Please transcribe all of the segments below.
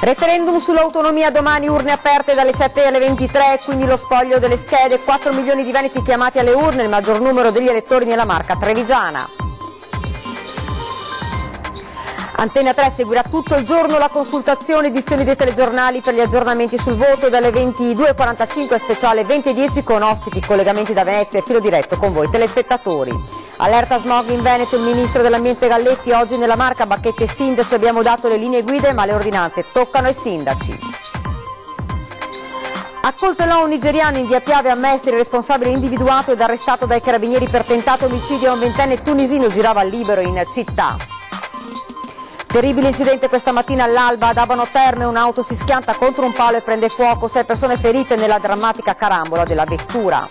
Referendum sull'autonomia domani, urne aperte dalle 7 alle 23, quindi lo spoglio delle schede, 4 milioni di veneti chiamati alle urne, il maggior numero degli elettori nella Marca trevigiana. Antena 3 seguirà tutto il giorno la consultazione, edizioni dei telegiornali per gli aggiornamenti sul voto dalle 22.45, speciale 20.10 con ospiti, collegamenti da Venezia e filo diretto con voi telespettatori. Allerta smog in Veneto, il ministro dell'ambiente Galletti, oggi nella Marca, Bacchetti e sindaci, abbiamo dato le linee guida ma le ordinanze toccano ai sindaci. Accoltellò un nigeriano in via Piave a Mestre, il responsabile individuato ed arrestato dai carabinieri per tentato omicidio a un ventenne tunisino, girava libero in città. Terribile incidente questa mattina all'alba ad Abano Terme, un'auto si schianta contro un palo e prende fuoco, 6 persone ferite nella drammatica carambola della vettura.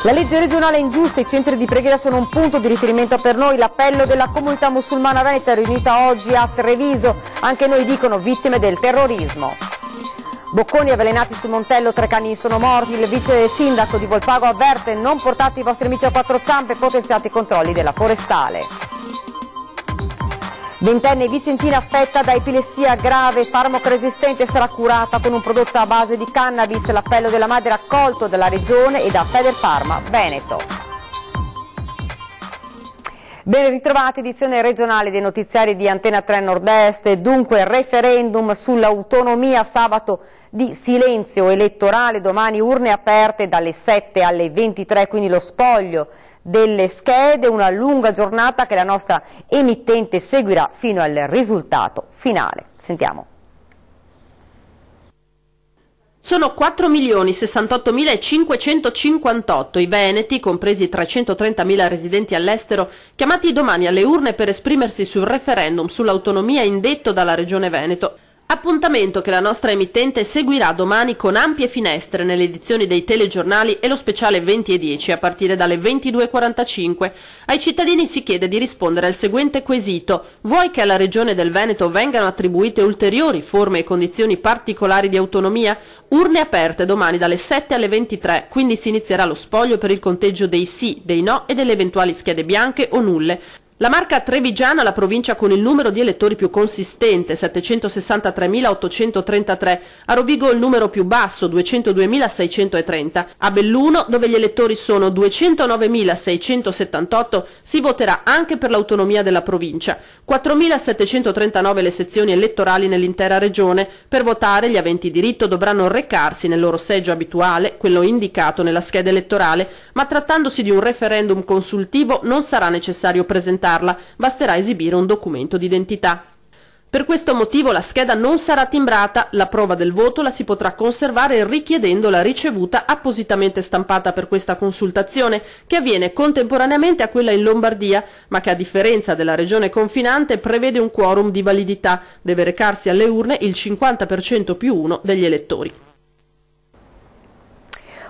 La legge regionale è ingiusta, i centri di preghiera sono un punto di riferimento per noi, l'appello della comunità musulmana veneta riunita oggi a Treviso, anche noi dicono vittime del terrorismo. Bocconi avvelenati sul Montello, 3 cani sono morti, il vice sindaco di Volpago avverte non portate i vostri amici a 4 zampe, potenziati i controlli della forestale. Ventenne vicentina affetta da epilessia grave, farmaco resistente, sarà curata con un prodotto a base di cannabis, l'appello della madre accolto dalla regione e da Federfarma Veneto. Ben ritrovati, edizione regionale dei notiziari di Antena 3 Nord-Est, dunque referendum sull'autonomia, sabato di silenzio elettorale, domani urne aperte dalle 7 alle 23, quindi lo spoglio delle schede, una lunga giornata che la nostra emittente seguirà fino al risultato finale. Sentiamo. Sono 4.068.558 i veneti, compresi 330.000 residenti all'estero, chiamati domani alle urne per esprimersi sul referendum sull'autonomia indetto dalla Regione Veneto. Appuntamento che la nostra emittente seguirà domani con ampie finestre nelle edizioni dei telegiornali e lo speciale 20.10 a partire dalle 22.45. Ai cittadini si chiede di rispondere al seguente quesito: vuoi che alla Regione del Veneto vengano attribuite ulteriori forme e condizioni particolari di autonomia? Urne aperte domani dalle 7 alle 23, quindi si inizierà lo spoglio per il conteggio dei sì, dei no e delle eventuali schede bianche o nulle. La Marca trevigiana, la provincia con il numero di elettori più consistente, 763.833, a Rovigo il numero più basso, 202.630, a Belluno, dove gli elettori sono 209.678, si voterà anche per l'autonomia della provincia, 4.739 le sezioni elettorali nell'intera regione. Per votare gli aventi diritto dovranno recarsi nel loro seggio abituale, quello indicato nella scheda elettorale, ma trattandosi di un referendum consultivo non sarà necessario presentarla, basterà esibire un documento d'identità. Per questo motivo la scheda non sarà timbrata, la prova del voto la si potrà conservare richiedendo la ricevuta appositamente stampata per questa consultazione, che avviene contemporaneamente a quella in Lombardia, ma che a differenza della regione confinante prevede un quorum di validità, deve recarsi alle urne il 50% più 1 degli elettori.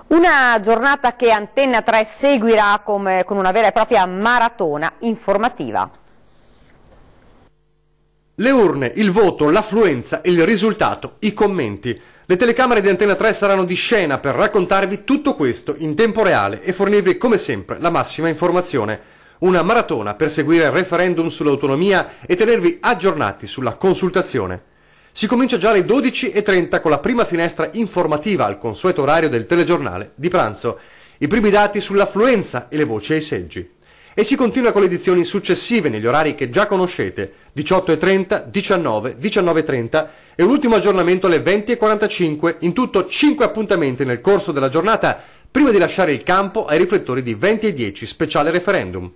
Una giornata che Antena 3 seguirà con una vera e propria maratona informativa. Le urne, il voto, l'affluenza, il risultato, i commenti. Le telecamere di Antena 3 saranno di scena per raccontarvi tutto questo in tempo reale e fornirvi come sempre la massima informazione. Una maratona per seguire il referendum sull'autonomia e tenervi aggiornati sulla consultazione. Si comincia già alle 12.30 con la prima finestra informativa al consueto orario del telegiornale di pranzo, i primi dati sull'affluenza e le voci ai seggi. E si continua con le edizioni successive negli orari che già conoscete, 18.30, 19, 19.30 e un ultimo aggiornamento alle 20.45, in tutto 5 appuntamenti nel corso della giornata prima di lasciare il campo ai riflettori di 20.10 speciale referendum.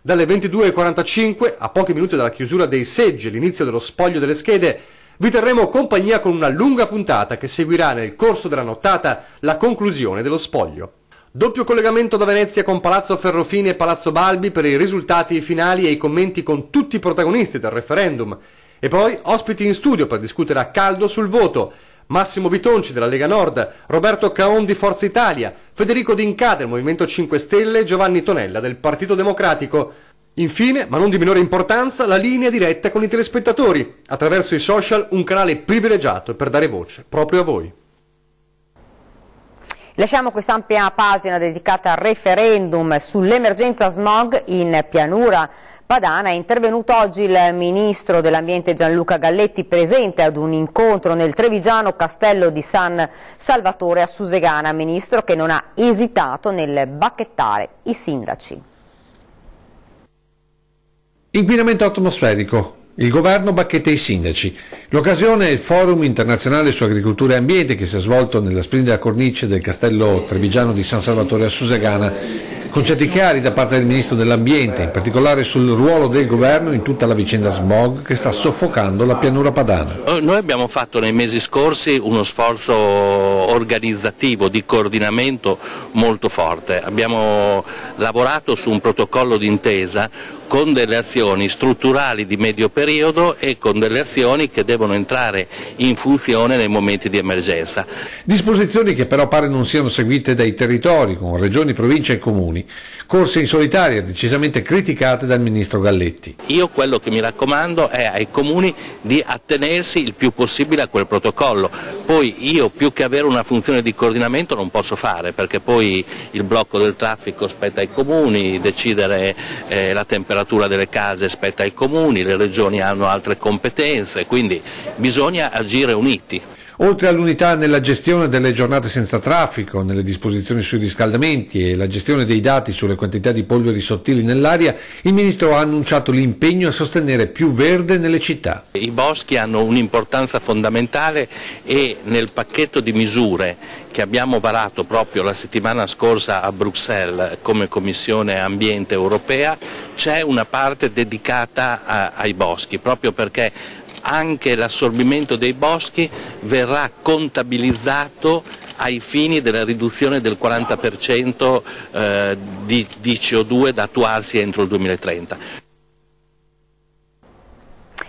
Dalle 22.45, a pochi minuti dalla chiusura dei seggi e l'inizio dello spoglio delle schede, vi terremo compagnia con una lunga puntata che seguirà nel corso della nottata la conclusione dello spoglio. Doppio collegamento da Venezia con Palazzo Ferrofini e Palazzo Balbi per i risultati finali e i commenti con tutti i protagonisti del referendum. E poi ospiti in studio per discutere a caldo sul voto. Massimo Bitonci della Lega Nord, Roberto Caon di Forza Italia, Federico D'Inca del Movimento 5 Stelle e Giovanni Tonella del Partito Democratico. Infine, ma non di minore importanza, la linea diretta con i telespettatori, attraverso i social un canale privilegiato per dare voce proprio a voi. Lasciamo quest'ampia pagina dedicata al referendum sull'emergenza smog in pianura padana. È intervenuto oggi il ministro dell'Ambiente Gianluca Galletti, presente ad un incontro nel trevigiano Castello di San Salvatore a Susegana, ministro che non ha esitato nel bacchettare i sindaci. Inquinamento atmosferico. Il governo bacchetta i sindaci. L'occasione è il Forum internazionale su agricoltura e ambiente che si è svolto nella splendida cornice del castello trevigiano di San Salvatore a Susegana. Concetti chiari da parte del ministro dell'ambiente, in particolare sul ruolo del governo in tutta la vicenda smog che sta soffocando la pianura padana. Noi abbiamo fatto nei mesi scorsi uno sforzo organizzativo di coordinamento molto forte. Abbiamo lavorato su un protocollo d'intesa con delle azioni strutturali di medio periodo e con delle azioni che devono entrare in funzione nei momenti di emergenza. Disposizioni che però pare non siano seguite dai territori, con regioni, province e comuni. Corse in solitaria decisamente criticate dal ministro Galletti. Io quello che mi raccomando è ai comuni di attenersi il più possibile a quel protocollo. Poi io più che avere una funzione di coordinamento non posso fare, perché poi il blocco del traffico spetta ai comuni, decidere la temperatura delle case spetta ai comuni, le regioni hanno altre competenze, quindi bisogna agire uniti. Oltre all'unità nella gestione delle giornate senza traffico, nelle disposizioni sui riscaldamenti e la gestione dei dati sulle quantità di polveri sottili nell'aria, il Ministro ha annunciato l'impegno a sostenere più verde nelle città. I boschi hanno un'importanza fondamentale e nel pacchetto di misure che abbiamo varato proprio la settimana scorsa a Bruxelles come Commissione Ambiente Europea c'è una parte dedicata ai boschi, proprio perché anche l'assorbimento dei boschi verrà contabilizzato ai fini della riduzione del 40% di CO2 da attuarsi entro il 2030.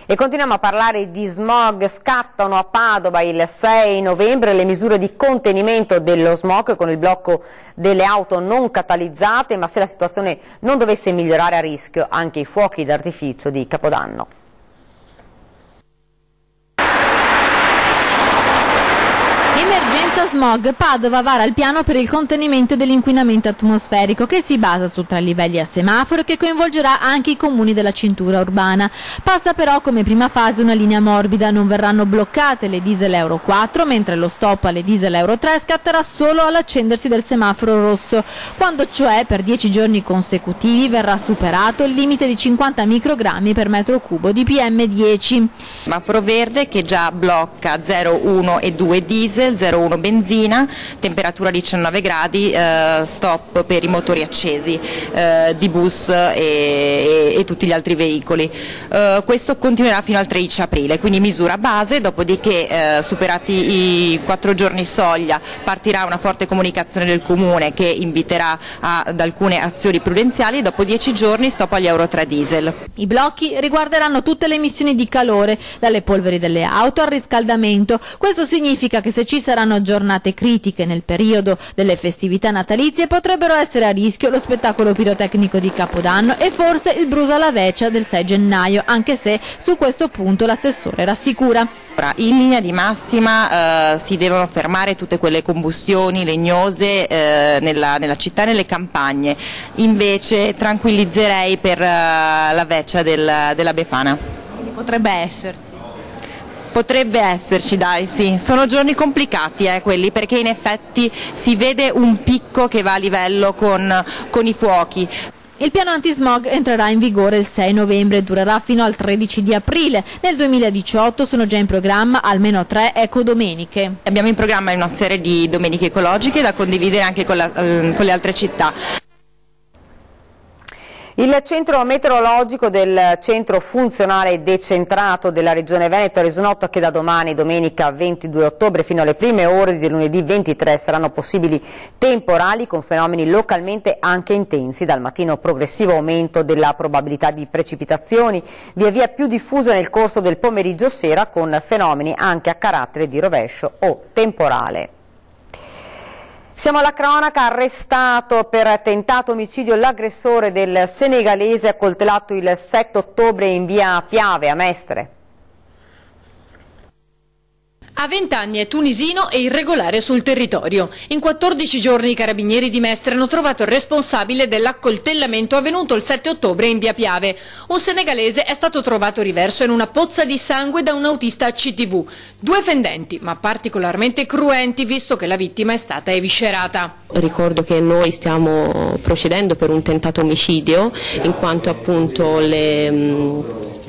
E continuiamo a parlare di smog. Scattano a Padova il 6 novembre le misure di contenimento dello smog con il blocco delle auto non catalizzate, ma se la situazione non dovesse migliorare a rischio anche i fuochi d'artificio di Capodanno. Emergenza smog. Padova vara il piano per il contenimento dell'inquinamento atmosferico che si basa su 3 livelli a semaforo e che coinvolgerà anche i comuni della cintura urbana. Passa però come prima fase una linea morbida, non verranno bloccate le diesel Euro 4, mentre lo stop alle diesel Euro 3 scatterà solo all'accendersi del semaforo rosso, quando cioè per 10 giorni consecutivi verrà superato il limite di 50 microgrammi per metro cubo di PM10. Semaforo verde che già blocca 0, 1 e 2 diesel, 0,1 benzina, temperatura 19 gradi, stop per i motori accesi di bus e tutti gli altri veicoli. Questo continuerà fino al 13 aprile, quindi misura base, dopodiché superati i 4 giorni soglia partirà una forte comunicazione del Comune che inviterà ad alcune azioni prudenziali e dopo 10 giorni stop agli Euro 3 diesel. I blocchi riguarderanno tutte le emissioni di calore, dalle polveri delle auto al riscaldamento. Questo significa che se ci saranno giornate critiche nel periodo delle festività natalizie potrebbero essere a rischio lo spettacolo pirotecnico di Capodanno e forse il Brusa alla Veccia del 6 gennaio, anche se su questo punto l'assessore rassicura. In linea di massima si devono fermare tutte quelle combustioni legnose nella città e nelle campagne, invece tranquillizzerei per la Veccia della Befana. Potrebbe esserci. Potrebbe esserci, dai, sì. Sono giorni complicati quelli, perché in effetti si vede un picco che va a livello con i fuochi. Il piano antismog entrerà in vigore il 6 novembre e durerà fino al 13 di aprile. Nel 2018 sono già in programma almeno 3 ecodomeniche. Abbiamo in programma una serie di domeniche ecologiche da condividere anche con le altre città. Il centro meteorologico del centro funzionale decentrato della Regione Veneto ha reso noto che da domani, domenica 22 ottobre, fino alle prime ore di lunedì 23 saranno possibili temporali con fenomeni localmente anche intensi, dal mattino progressivo aumento della probabilità di precipitazioni, via via più diffuse nel corso del pomeriggio-sera con fenomeni anche a carattere di rovescio o temporale. Siamo alla cronaca. Arrestato per tentato omicidio l'aggressore del senegalese accoltellato il 7 ottobre in via Piave a Mestre. A 20 anni è tunisino e irregolare sul territorio. In 14 giorni i carabinieri di Mestre hanno trovato il responsabile dell'accoltellamento avvenuto il 7 ottobre in via Piave. Un senegalese è stato trovato riverso in una pozza di sangue da un autista CTV. 2 fendenti, ma particolarmente cruenti visto che la vittima è stata eviscerata. Ricordo che noi stiamo procedendo per un tentato omicidio, in quanto appunto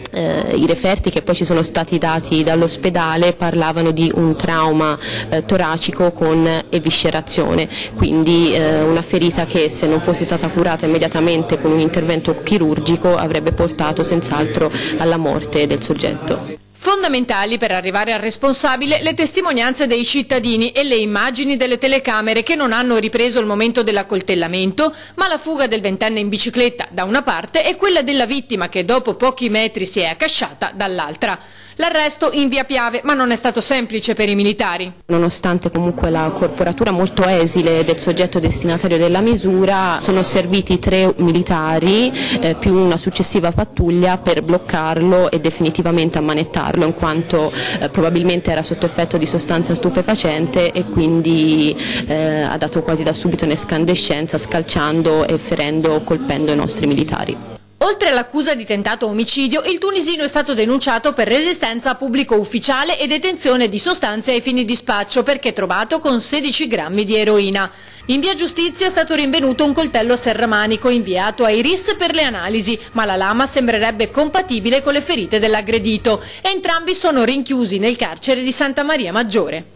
i referti che poi ci sono stati dati dall'ospedale parlavano di un trauma toracico con eviscerazione, quindi una ferita che, se non fosse stata curata immediatamente con un intervento chirurgico, avrebbe portato senz'altro alla morte del soggetto. Fondamentali per arrivare al responsabile le testimonianze dei cittadini e le immagini delle telecamere che non hanno ripreso il momento dell'accoltellamento, ma la fuga del ventenne in bicicletta da una parte e quella della vittima che dopo pochi metri si è accasciata dall'altra. L'arresto in via Piave, ma non è stato semplice per i militari. Nonostante comunque la corporatura molto esile del soggetto destinatario della misura, sono serviti 3 militari più una successiva pattuglia per bloccarlo e definitivamente ammanettarlo, in quanto probabilmente era sotto effetto di sostanza stupefacente e quindi ha dato quasi da subito un'escandescenza, scalciando e ferendo, colpendo i nostri militari. Oltre all'accusa di tentato omicidio, il tunisino è stato denunciato per resistenza a pubblico ufficiale e detenzione di sostanze ai fini di spaccio, perché trovato con 16 grammi di eroina. In via Giustizia è stato rinvenuto un coltello a serramanico inviato ai RIS per le analisi, ma la lama sembrerebbe compatibile con le ferite dell'aggredito. Entrambi sono rinchiusi nel carcere di Santa Maria Maggiore.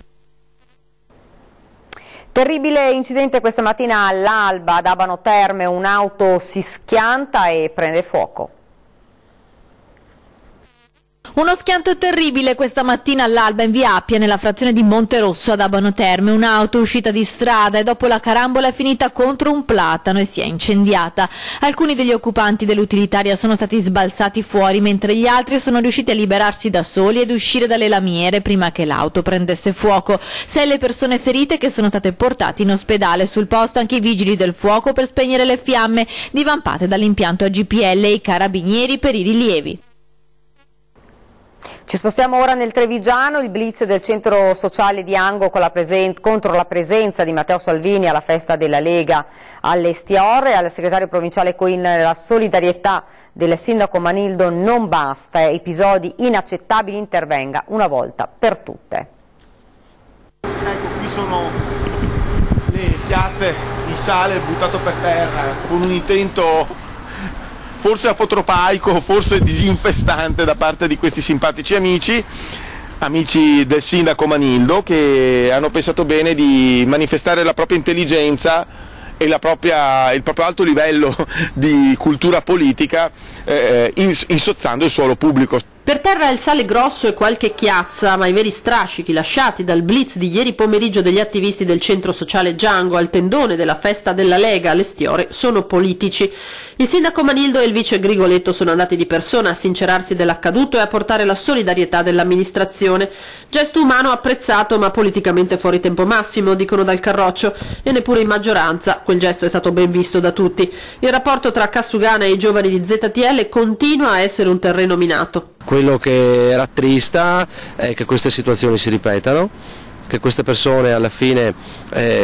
Terribile incidente questa mattina all'alba ad Abano Terme, un'auto si schianta e prende fuoco. Uno schianto terribile questa mattina all'alba in via Appia, nella frazione di Monterosso ad Abano Terme. Un'auto è uscita di strada e dopo la carambola è finita contro un platano e si è incendiata. Alcuni degli occupanti dell'utilitaria sono stati sbalzati fuori, mentre gli altri sono riusciti a liberarsi da soli ed uscire dalle lamiere prima che l'auto prendesse fuoco. 6 le persone ferite che sono state portate in ospedale. Sul posto anche i vigili del fuoco per spegnere le fiamme divampate dall'impianto a GPL e i carabinieri per i rilievi. Ci spostiamo ora nel Trevigiano, il blitz del centro sociale di Ango contro la presenza di Matteo Salvini alla festa della Lega all'Estiore. Al segretario provinciale Coin la solidarietà del sindaco Manildo non basta, episodi inaccettabili, intervenga una volta per tutte. Ecco, qui sono le piazze di sale buttato per terra con un intento forse apotropaico, forse disinfestante da parte di questi simpatici amici del sindaco Manildo, che hanno pensato bene di manifestare la propria intelligenza e il proprio alto livello di cultura politica insozzando il suolo pubblico. Per terra il sale grosso e qualche chiazza, ma i veri strascichi lasciati dal blitz di ieri pomeriggio degli attivisti del centro sociale Django al tendone della festa della Lega all'Estiore sono politici. Il sindaco Manildo e il vice Grigoletto sono andati di persona a sincerarsi dell'accaduto e a portare la solidarietà dell'amministrazione. Gesto umano apprezzato ma politicamente fuori tempo massimo, dicono dal Carroccio, e neppure in maggioranza quel gesto è stato ben visto da tutti. Il rapporto tra Cassugana e i giovani di ZTL continua a essere un terreno minato. Quello che rattrista è che queste situazioni si ripetano, che queste persone alla fine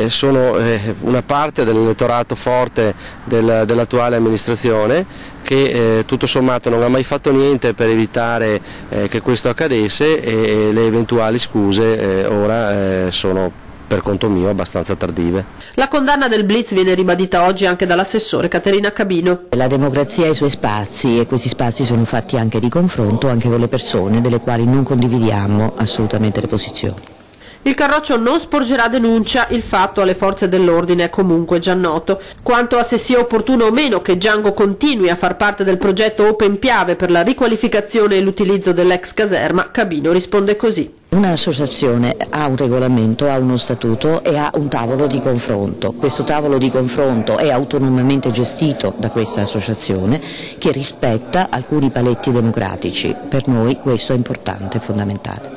sono una parte dell'elettorato forte dell'attuale amministrazione, che tutto sommato non ha mai fatto niente per evitare che questo accadesse, e le eventuali scuse ora sono, per conto mio, abbastanza tardive. La condanna del blitz viene ribadita oggi anche dall'assessore Caterina Cabino. La democrazia ha i suoi spazi e questi spazi sono fatti anche di confronto, anche con le persone delle quali non condividiamo assolutamente le posizioni. Il Carroccio non sporgerà denuncia, il fatto alle forze dell'ordine è comunque già noto. Quanto a se sia opportuno o meno che Django continui a far parte del progetto Open Piave per la riqualificazione e l'utilizzo dell'ex caserma, Cabino risponde così. Un'associazione ha un regolamento, ha uno statuto e ha un tavolo di confronto. Questo tavolo di confronto è autonomamente gestito da questa associazione, che rispetta alcuni paletti democratici. Per noi questo è importante, è fondamentale.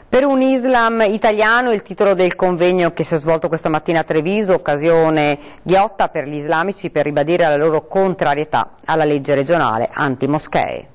Per un Islam italiano, il titolo del convegno che si è svolto questa mattina a Treviso, occasione ghiotta per gli islamici per ribadire la loro contrarietà alla legge regionale anti-moschee.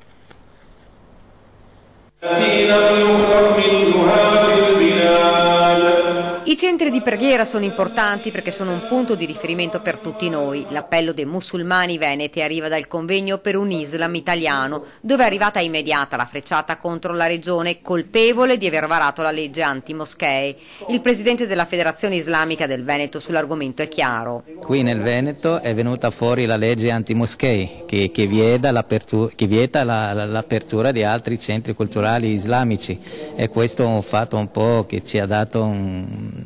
I centri di preghiera sono importanti perché sono un punto di riferimento per tutti noi. L'appello dei musulmani veneti arriva dal convegno per un Islam italiano, dove è arrivata immediata la frecciata contro la regione colpevole di aver varato la legge anti-moschee. Il presidente della Federazione Islamica del Veneto sull'argomento è chiaro. Qui nel Veneto è venuta fuori la legge anti-moschee che vieta l'apertura di altri centri culturali islamici, e questo è un fatto un po' che ci ha dato un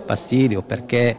fastidio, perché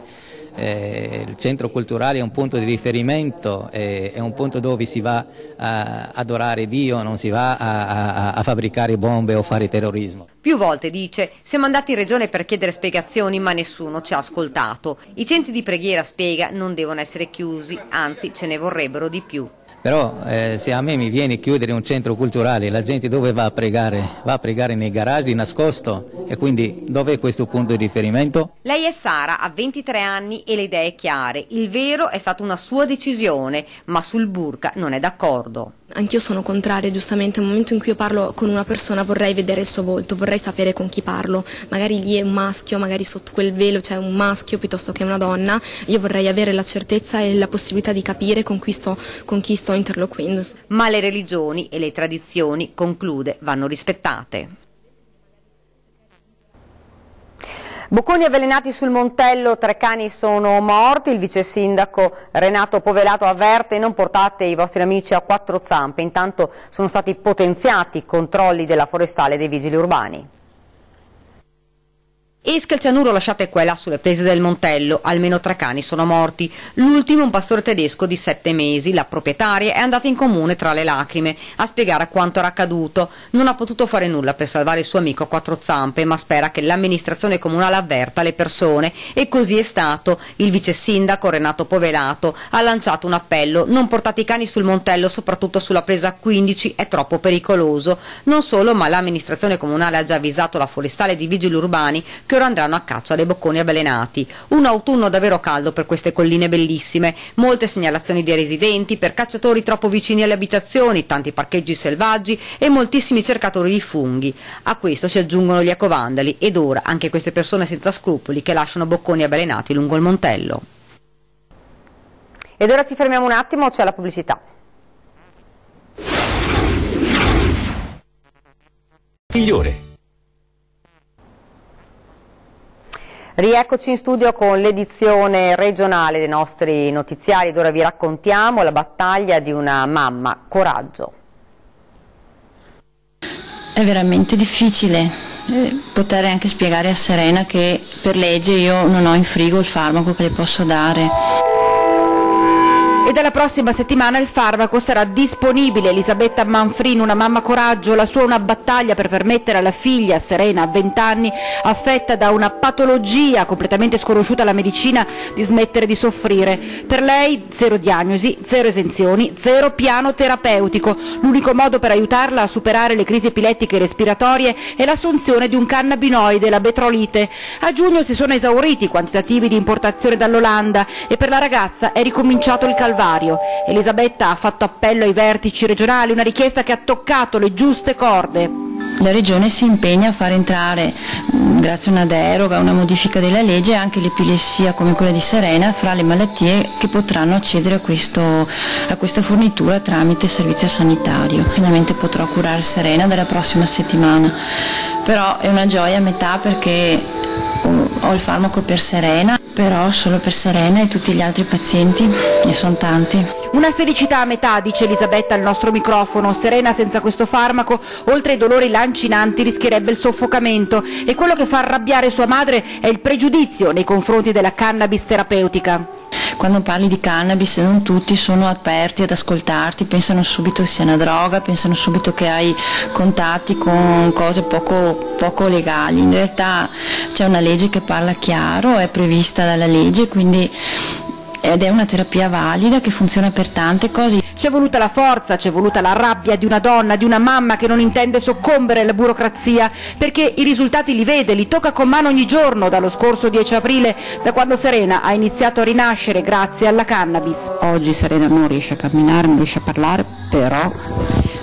il centro culturale è un punto di riferimento, è un punto dove si va a adorare Dio, non si va a fabbricare bombe o fare terrorismo. Più volte dice: siamo andati in regione per chiedere spiegazioni ma nessuno ci ha ascoltato. I centri di preghiera, spiega, non devono essere chiusi, anzi ce ne vorrebbero di più. Però se a me mi viene a chiudere un centro culturale, la gente dove va a pregare? Va a pregare nei garage di nascosto, e quindi dov'è questo punto di riferimento? Lei è Sara, ha 23 anni e le idee chiare. Il vero è stata una sua decisione, ma sul burqa non è d'accordo. Anch'io sono contraria, giustamente, nel momento in cui io parlo con una persona vorrei vedere il suo volto, vorrei sapere con chi parlo, magari lì è un maschio, magari sotto quel velo c'è un maschio piuttosto che una donna, io vorrei avere la certezza e la possibilità di capire con chi sto interloquendo. Ma le religioni e le tradizioni, conclude, vanno rispettate. Bocconi avvelenati sul Montello, 3 cani sono morti. Il vice sindaco Renato Povelato avverte: non portate i vostri amici a quattro zampe. Intanto sono stati potenziati i controlli della forestale e dei vigili urbani. Esca il cianuro lasciate qua e là sulle prese del Montello, almeno 3 cani sono morti, l'ultimo un pastore tedesco di 7 mesi, la proprietaria è andata in comune tra le lacrime a spiegare quanto era accaduto, non ha potuto fare nulla per salvare il suo amico a 4 zampe, ma spera che l'amministrazione comunale avverta le persone, e così è stato. Il vice sindaco Renato Povelato ha lanciato un appello: non portate i cani sul Montello, soprattutto sulla presa 15, è troppo pericoloso. Non solo, ma l'amministrazione comunale ha già avvisato la forestale di vigili urbani che ora andranno a caccia dei bocconi avvelenati. Un autunno davvero caldo per queste colline bellissime, molte segnalazioni dei residenti per cacciatori troppo vicini alle abitazioni, tanti parcheggi selvaggi e moltissimi cercatori di funghi. A questo si aggiungono gli ecovandali ed ora anche queste persone senza scrupoli che lasciano bocconi avvelenati lungo il Montello. Ed ora ci fermiamo un attimo, c'è la pubblicità. Migliore. Rieccoci in studio con l'edizione regionale dei nostri notiziari ed ora vi raccontiamo la battaglia di una mamma. Coraggio. È veramente difficile poter anche spiegare a Serena che per legge io non ho in frigo il farmaco che le posso dare. E dalla prossima settimana il farmaco sarà disponibile. Elisabetta Manfrin, una mamma coraggio, la sua è una battaglia per permettere alla figlia, Serena, a 20 anni, affetta da una patologia completamente sconosciuta alla medicina, di smettere di soffrire. Per lei 0 diagnosi, 0 esenzioni, 0 piano terapeutico. L'unico modo per aiutarla a superare le crisi epilettiche e respiratorie è l'assunzione di un cannabinoide, la betrolite. A giugno si sono esauriti i quantitativi di importazione dall'Olanda e per la ragazza è ricominciato il calvario. Elisabetta ha fatto appello ai vertici regionali, una richiesta che ha toccato le giuste corde. La Regione si impegna a far entrare, grazie a una deroga, una modifica della legge, anche l'epilessia come quella di Serena fra le malattie che potranno accedere a questa fornitura tramite servizio sanitario. Finalmente potrò curare Serena dalla prossima settimana, però è una gioia a metà perché ho il farmaco per Serena, però solo per Serena e tutti gli altri pazienti, e sono tanti. Una felicità a metà, dice Elisabetta al nostro microfono. Serena senza questo farmaco, oltre ai dolori lancinanti, rischierebbe il soffocamento, e quello che fa arrabbiare sua madre è il pregiudizio nei confronti della cannabis terapeutica. Quando parli di cannabis non tutti sono aperti ad ascoltarti, pensano subito che sia una droga, pensano subito che hai contatti con cose poco legali. In realtà c'è una legge che parla chiaro, è prevista dalla legge, ed è una terapia valida che funziona per tante cose. C'è voluta la forza, c'è voluta la rabbia di una donna, di una mamma che non intende soccombere alla burocrazia, perché i risultati li vede, li tocca con mano ogni giorno dallo scorso 10 aprile, da quando Serena ha iniziato a rinascere grazie alla cannabis. Oggi Serena non riesce a camminare, non riesce a parlare, però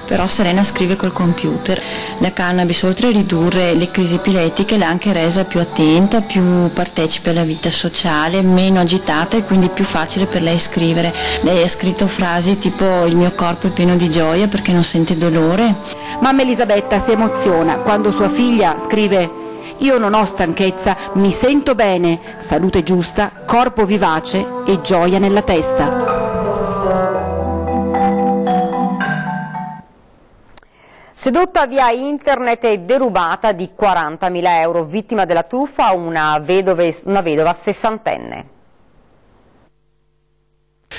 però Serena scrive col computer. La cannabis, oltre a ridurre le crisi epilettiche, l'ha anche resa più attenta, più partecipe alla vita sociale, meno agitata e quindi più facile per lei scrivere. Lei ha scritto frasi tipo "il mio corpo è pieno di gioia perché non sente dolore". Mamma Elisabetta si emoziona quando sua figlia scrive: "Io non ho stanchezza, mi sento bene, salute giusta, corpo vivace e gioia nella testa". Sedotta via internet e derubata di 40.000 euro, vittima della truffa una vedova sessantenne.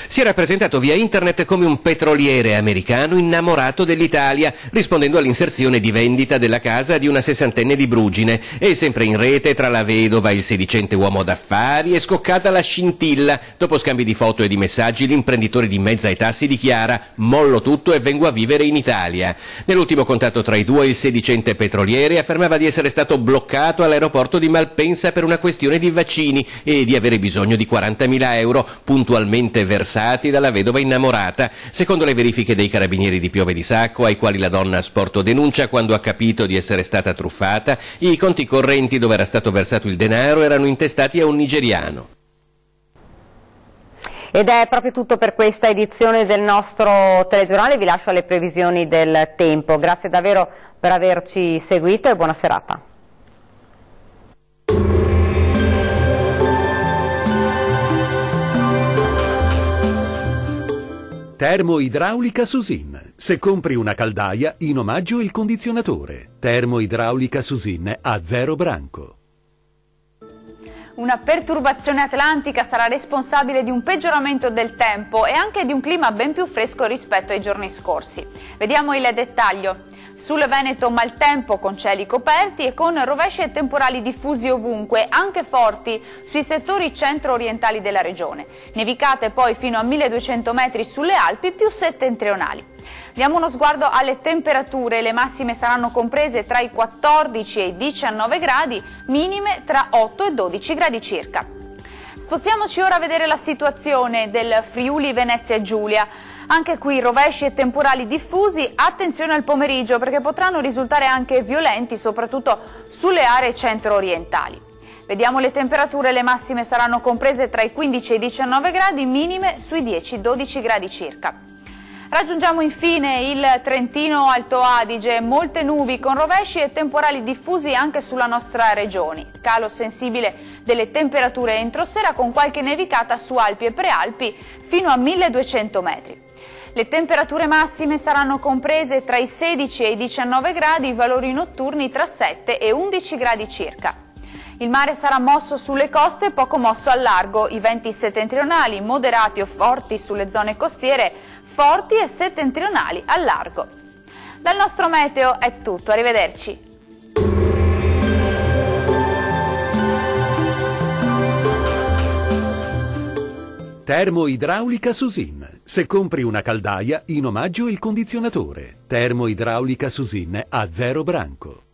Si era presentato via internet come un petroliere americano innamorato dell'Italia, rispondendo all'inserzione di vendita della casa di una sessantenne di Brugine, e sempre in rete tra la vedova e il sedicente uomo d'affari è scoccata la scintilla. Dopo scambi di foto e di messaggi, l'imprenditore di mezza età si dichiara: "Mollo tutto e vengo a vivere in Italia". Nell'ultimo contatto tra i due, il sedicente petroliere affermava di essere stato bloccato all'aeroporto di Malpensa per una questione di vaccini e di avere bisogno di 40.000 euro puntualmente versati dalla vedova innamorata. Secondo le verifiche dei carabinieri di Piove di Sacco, ai quali la donna ha sporto denuncia quando ha capito di essere stata truffata, i conti correnti dove era stato versato il denaro erano intestati a un nigeriano. Ed è proprio tutto per questa edizione del nostro telegiornale, vi lascio alle previsioni del tempo. Grazie davvero per averci seguito e buona serata. Termoidraulica Susin. Se compri una caldaia, in omaggio il condizionatore. Termoidraulica Susin a 0 branco. Una perturbazione atlantica sarà responsabile di un peggioramento del tempo e anche di un clima ben più fresco rispetto ai giorni scorsi. Vediamo il dettaglio. Sul Veneto maltempo con cieli coperti e con rovesci e temporali diffusi ovunque, anche forti sui settori centro-orientali della regione. Nevicate poi fino a 1200 metri sulle Alpi più settentrionali. Diamo uno sguardo alle temperature, le massime saranno comprese tra i 14 e i 19 gradi, minime tra 8 e 12 gradi circa. Spostiamoci ora a vedere la situazione del Friuli Venezia Giulia. Anche qui rovesci e temporali diffusi, attenzione al pomeriggio perché potranno risultare anche violenti, soprattutto sulle aree centro-orientali. Vediamo le temperature, le massime saranno comprese tra i 15 e i 19 gradi, minime sui 10-12 gradi circa. Raggiungiamo infine il Trentino Alto Adige, molte nubi con rovesci e temporali diffusi anche sulla nostra regione. Calo sensibile delle temperature entro sera con qualche nevicata su Alpi e Prealpi fino a 1200 metri. Le temperature massime saranno comprese tra i 16 e i 19 gradi, valori notturni tra 7 e 11 gradi circa. Il mare sarà mosso sulle coste e poco mosso al largo, i venti settentrionali moderati o forti sulle zone costiere, forti e settentrionali al largo. Dal nostro meteo è tutto, arrivederci. Termoidraulica Susin. Se compri una caldaia, in omaggio il condizionatore. Termoidraulica Susin a 0 branco.